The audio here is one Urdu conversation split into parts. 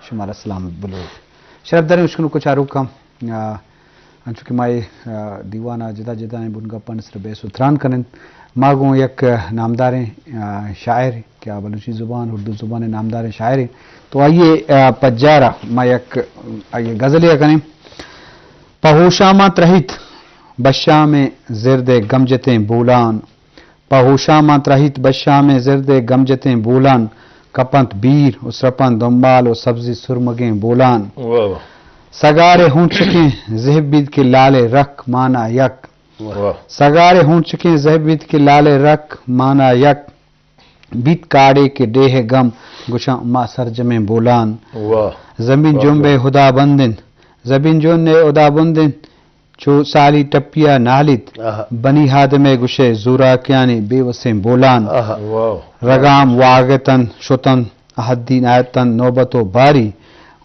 شمال السلام بلو شرف داریں اشکنو کو چارو کم انچو کہ مائے دیوانہ جدا جدا ہیں بنگا پن سر بے ستران کنن ماگوں یک نامداریں شاعر کیا بلوچی زبان اردو زبان نامداریں شاعر تو آئیے پجارہ ما یک آئیے غزلیہ کنیں پہوشامات رہیت بشام زرد گمجتیں بولان پہوشامات رہیت بشام زرد گمجتیں بولان کپنت بیر اسرپن دنبال و سبزی سرمگیں بولان سگارے ہوں چکیں زہبید کے لالے رکھ مانا یک سگارے ہوں چکیں زہبید کے لالے رکھ مانا یک بیت کاڑے کے ڈیہ گم گشاں ما سرجمیں بولان زمین جنبے خدا بندن زمین جن نے خدا بندن چو سالی ٹپیا نالت بنی ہادمے گشے زورا کیانی بے وسیں بولان رگام واگتن شتن احدین آیتن نوبت و باری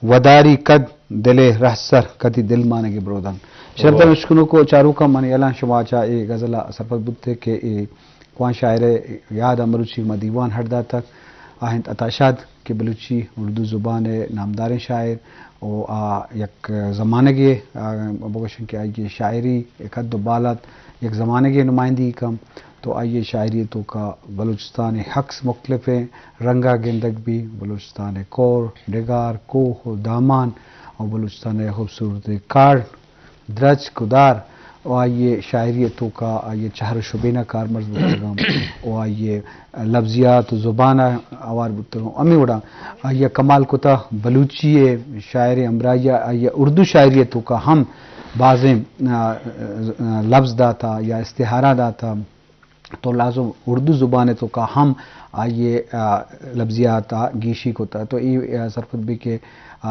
وداری کد دلے رہسر کدی دل مانے کے برودن شرط مشکنوں کو چارو کا منی اعلان شما چا اے غزلہ سرپت بدھے کے اے کوان شاعر یاد بلوچی ما دیوان ہردہ تک آہند عطاشاد کے بلوچی اردو زبان نامدار شاعر او یک زمانے کے بگوشن کے آئیے شاعری ایک حد و بالات یک زمانے کے نمائندگی کم تو آئیے شاعریتوں کا بلوچستان حقس مختلف ہیں رنگا گندگ بھی بلوچستان کور ڈگار کوہ دامان اور بلوچستان خوبصورت کار درج کدار اور آئیے شاعریتوں کا آئیے چہر شبینہ کار مرز بتگام اور آئیے لفظیات و زبانہ آوار بتگام امی وڑا آئیے کمال کتا بلوچی شاعر امرائیہ آئیے اردو شاعریتوں کا ہم بعضیں لفظ داتا یا استعارہ داتا تو لازم اردو زبانتوں کا ہم آئیے لفظیات گیشی کو تا تو یہ سرپت بھی کہ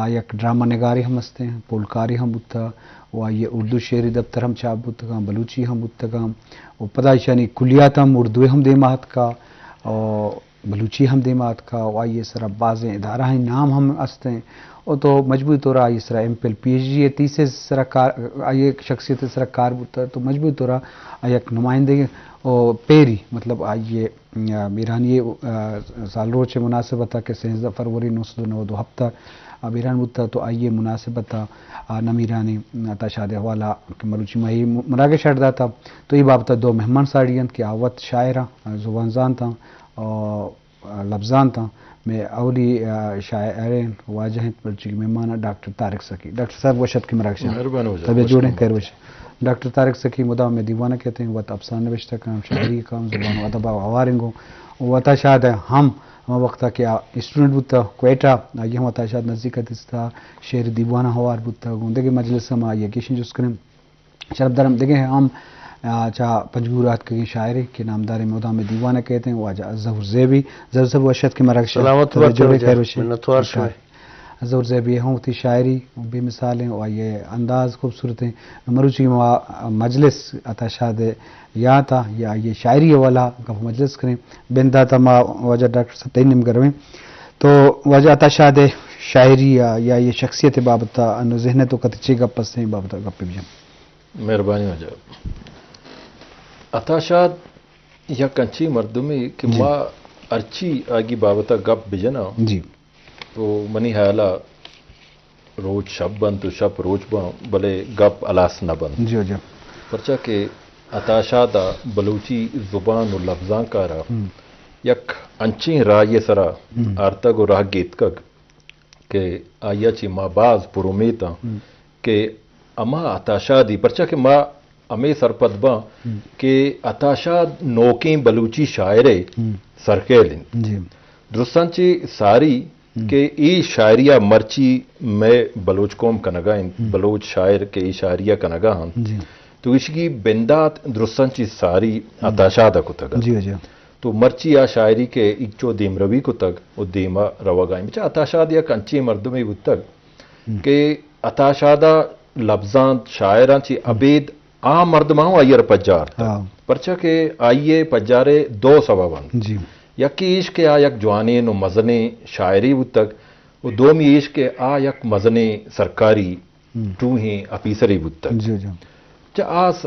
یک ڈرامہ نگاری ہم ہستے ہیں پولکاری ہم بتا وہ آئیے اردو شعری دفتر ہم چاپ بتگام بلوچی ہم بتگام وہ پدائشانی کلیات ہم اردو ہم دیمات کا اور بلوچی ہم دیمات کا وہ آئیے سر بعض ادارہ ہیں نام ہم ہستے ہیں وہ تو مجبوری طور آئیے sir M P L P H D تیسرے سر کار آئیے شخصیت سر کار بتا تو مجبوری طور ایک نمائندگی اور پیری مطلب آئیے ایران یہ سال روچ مناسبت تھا کہ 16 فروری 1992 ہفتہ اب ایران بتا تو آئیے مناسبت تھا نمیرانی عطاشاد حوالہ کہ مروچی مہی مراغ شردہ تھا تو یہ بابتا دو مہمان ساڑیاں کہ آوت شاعرہ زبان زان تھا اور لفظان تھا میں اولی شاعرین واجہ ہیں مروچی کی مہمانہ ڈاکٹر طارق سکی ڈاکٹر صاحب وشت کی مراغ شاہ طبیعت جوڑیں خیر وش ڈاکٹر طارق سکی مدام میں دیوانہ کہتے ہیں وقت افسانہ نوشتہ کام شاعری کام زبان و ادب آوارنگوں وطا شاد ہے ہم وقتا کیا اسٹوڈنٹ بتا کوئٹہ یہ ہم وطا شاد نزدیک تھا شعر دیوانہ ہوار بتا گوندے مجلس ہم آئیے کیشن جس کریں شرف درم دیکھیں ہم چاہ پنجگورات کے شاعری کے نامدار مدام میں دیوانہ کہتے ہیں واجہ ظہور زیبی ظہور صاحب وشت کی مراغ شاہ ظہور زیبی ہوں تی شاعری بے مثالیں اور یہ انداز خوبصورت ہیں مروچی مجلس عطاشاد یا تھا یا یہ شاعری والا مجلس کریں بندہ تما وجہ ڈاکٹر صاحب تین کرویں تو وجہ عطاشاد شاعری یا یہ شخصیت بابتا انو ذہن تو کتچے گپ پس ہیں بابتا گپ پہ بجم مہربانی ہو جائے عطاشاد یا کنچی مردمی کہ ما ارچی آگی بابتا گپ بجنا جی تو منی حیالہ روز شب بن تو شب روز بن بلے گپ الاس نہ بن جی جی پرچہ کہ عطاشاد بلوچی زبان و لفظاں کا را یک انچیں رائے سرا آرتگ و راہ گیتکگ کہ آیا چی ما باز پرومیتا کہ اما عطاشادی پرچہ کہ ما امی سرپت با کہ عطاشاد نوکیں بلوچی شاعرے سرکیلن درستان چی ساری کہ ای شاعریہ مرچی میں بلوچ قوم کنگا بلوچ شاعر کے ای شاعریہ کنگا ہم تو اس کی بندات درستان چی ساری عطاشادہ کو تگا تو مرچی یا شاعری کے اکچو دیم روی کو تگ و دیما روگائیں بچہ عطاشاد یا کنچی مردمی وہ تگ کہ عطاشادہ لفظان شاعران چی عبید عام مردماں آئیر پجار پرچہ کہ آئیے پجارے دو سببان یکی عشق آ یک جوانین و مزنے شاعری وہ تک و دومی عشق آ یک مزنے سرکاری ٹوہیں اپیسری وہ تک جا آس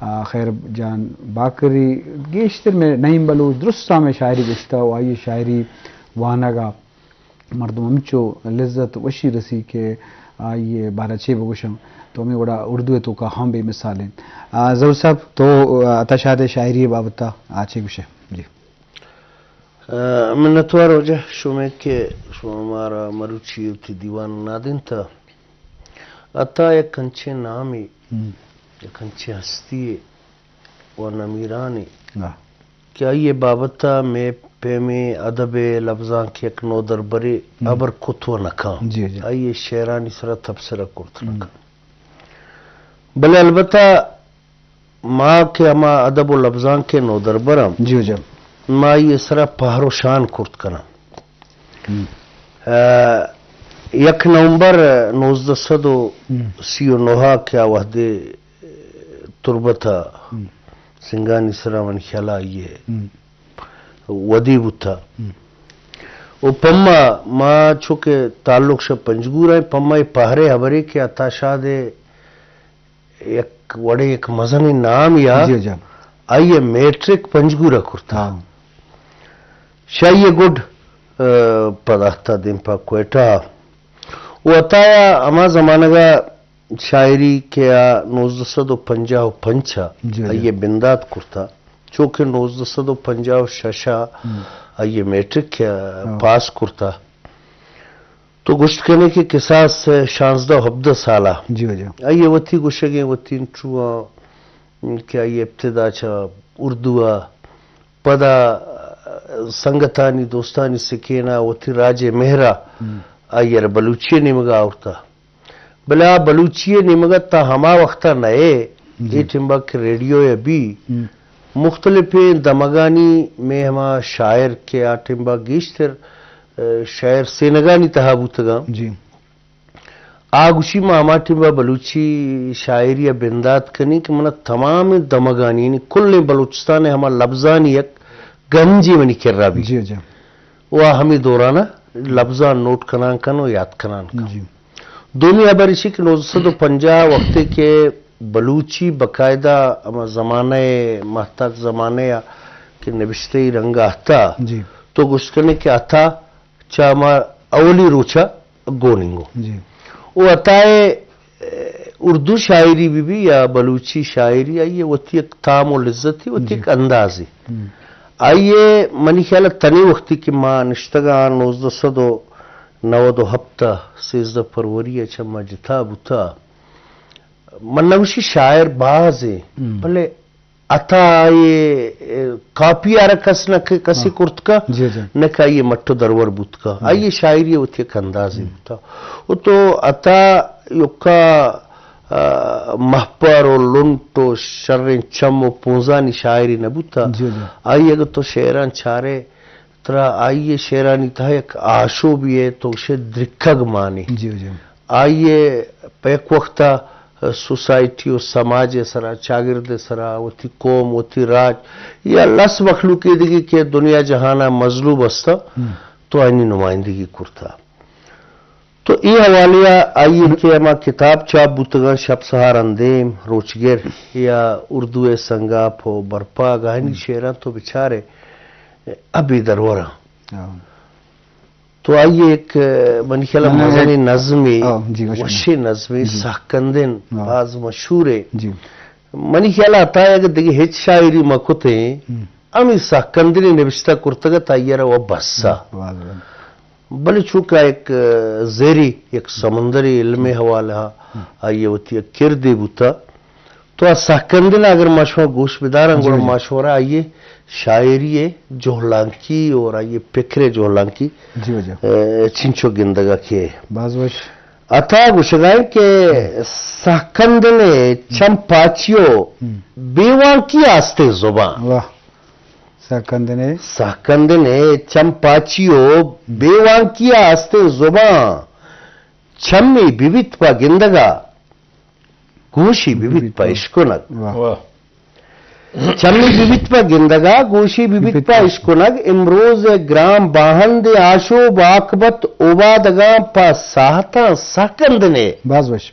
خیر جان باکری گیشتر میں نعیم بلوچ درستہ میں شاعری گشتہ و آئیے شاعری وانگا مردم ہمچو لذت وشی رسی کہ آئیے 12 بگوشم تو ہمیں بڑا اردو تو کا ہم بے مثالیں ظہور صاحب تو اتشاد شاعری بابتا آچے گوشے جی منتوار ہو جا شومے کہ ہمارا مروچی ہوتی دیوان نادن تھا اتا یک کنچے نامی یک کنچے ہستی و نمیرانی کیا یہ بابتا میں پیمی ادب لفظاں کی ایک نو دربری ابر کتو نکام آئیے شیرانی سرا تبصرہ کرت نکام بلے البتہ ماں کے اما ادب و لفظاں کے نو دربرم جی جب ماں یہ سرا پہر و شان کرت کنم 1 نومبر 1939 کیا وحدے تربتا سنگانی سرا من خیالہ یہ ودی بتا وہ پما ماں چونکہ تعلق سے پنجگور ہے پما پہرے حبری کے اتاشا دے ایک وڑے ایک مزنی نام یا آئیے میٹرک پنجگورا کرتا شاہیے گڈ پداختا دن پا کوئٹا وہ اتایا اما زمانہ کا شاعری کیا 1955 آئیے بندات کرتا چونکہ 1956 آئیے میٹرک کیا پاس کرتا تو گشت کرنے کی قصاص 16 سالہ آئیے وطی گشگیں وطی انٹروا کیا یہ ابتدا چا اردوہ پدا سنگتانی دوستانی سکینا وطی راج مہرہ آئیے بلوچی نمگا آورتا بلا بلوچی نمگا تا ہما وقتا نئے یہ ٹمبا کے ریڈیو یا بھی مختلف دمگانی میں ہما شاعر کے آٹمبا گیشتر شاعر سینگانی تحابوتگا جی آگوشی ما ہما ٹمبا بلوچی شاعری یا بندات کنی کہ منا تمام دمگانی یعنی کل بلوچستان ہما لفظانی یک گنجی منی کر رہا بھی جی جی وہ ہمیں دورانا لفظان نوٹ کنان کنو یاد کنان کنو جی دونی عبرشی کہ 1950 وقتے کے بلوچی باقاعدہ اما زمانہ محتاق زمانے کہ نبشتے رنگا آتا جی تو گشت کرنے کے آتا چاہ ما اولی روچا گوننگو جی وہ آتائے اردو شاعری بھی یا بلوچی شاعری آئیے وہ تھی ایک تام و لذت تھی وہ تھی ایک اندازی آئیے منی خیال تنی وقتی کہ ماں نشتگان 1990 ہفتہ 13 فروری اچھا ما جتا بوتا منوشی شاعر باز ہے بلے اتا یہ کاپی آرہ کس نہ کسی کرت کا نکا یہ مٹو درور بوت کا آئیے شاعری وہ تھی ایک اندازی بوتا وہ تو اتا یکا محپر و لنٹ و شرن چم و پونزانی شاعری نبوتا آئیے اگر تو شیران چارے ترا آئیے شیرانی تھا ایک آشو بھی ہے تو اسے درکھگ مانی آئیے پیک وقتا سوسائٹی و سماج سرا چاگرد سرا وہ تھی قوم وہ تھی راج یا لس مخلوقیدگی کے دنیا جہانا مظلوب استا تو آئینی نمائندگی کرتا تو یہ حوالیا آئیے کہ اما کتاب چاپ بوتگا شب سہار اندیم روچگر یا اردو سنگاپ ہو برپا گاہنی شیران تو بچارے ابھی درورا تو آئیے ایک من خیال مزنی نظمی وشی نظمی ساکندن بعض مشہورے من خیال آتا ہے اگر دیکھیں ہیچ شاعری مکتے ہیں امی ساکندنی نوشتہ کرتگا تائیرہ و بسا بلے چونکہ ایک زیری ایک سمندری علم حوالہ آئیے ہوتی ہے کردی بوتا تو ساکندن اگر مشہور گوش بدارن گوڑا مشہورہ آئیے شاعری جوہلانکی اور آئیے پکرے جوہلانکی چنچو گندگا کیے اتا گوشگائیں کہ ساکندن چمپاچیو بیوانکی آستے زبان ساکندن چمپاچیو بیوانکی آستے زبان چمی بیویت پا گندگا گوشی بیویت پا اشکنگ چمی بیویت پا گندگا گوشی بیویت پا اشکنگ امروز گرام باہند آشو باکبت اوبادگا پا ساہتا ساکندنے بازوش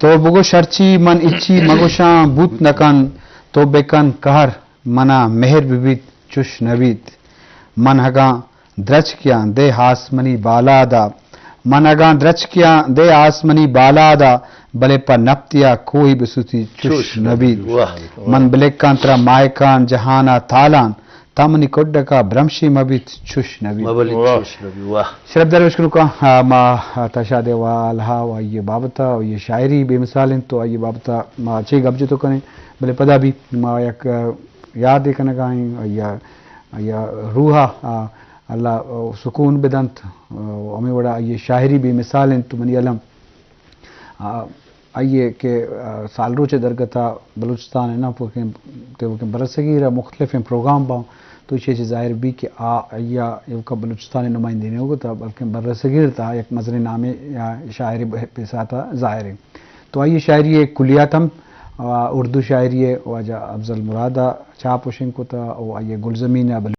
تو بگو شرچی من اچی مگوشاں بوت نکن تو بکن کہر منا مہر ببیت چش نبیت من ہگاں درچ کیا دے آسمنی بالا دا من ہگاں درچ کیا دے آسمنی بالا دا بلے پا نپتیا کوئی بسوتی چش نبیت واہ من بلکان ترا مائکان جہانا تالان تامنی کڈکا برمشی مبیت چش نبیت مبلی واہ. چوش نبی واہ شرف درویش کنو کا ما تشاد والها و یہ بابتا و یہ شاعری بے مثال ہیں تو یہ بابتا ما اچھے گب جو تو کریں بلے پدا بھی ما یک یاد کنا گائیں یا روحا اللہ سکون بدنت ہمیں بڑا یہ شاعری بے مثال ہیں تو منی علم آئیے کہ سال روچے درگتا بلوچستان ہے نا برصغیر مختلف ہیں پروگرام باؤں تو یہ چیز ظاہر بھی کہ آیا کا بلوچستانی نمائندے نہیں ہوگا تھا بلکہ برصغیر تھا ایک مظہر نامے یا شاعری پیسہ تھا ظاہر ہے تو آئیے شاعری کلیات ہم اردو شاعری واجہ افضل مرادہ چھاپ وشن کو تھا اور آئیے گلزمین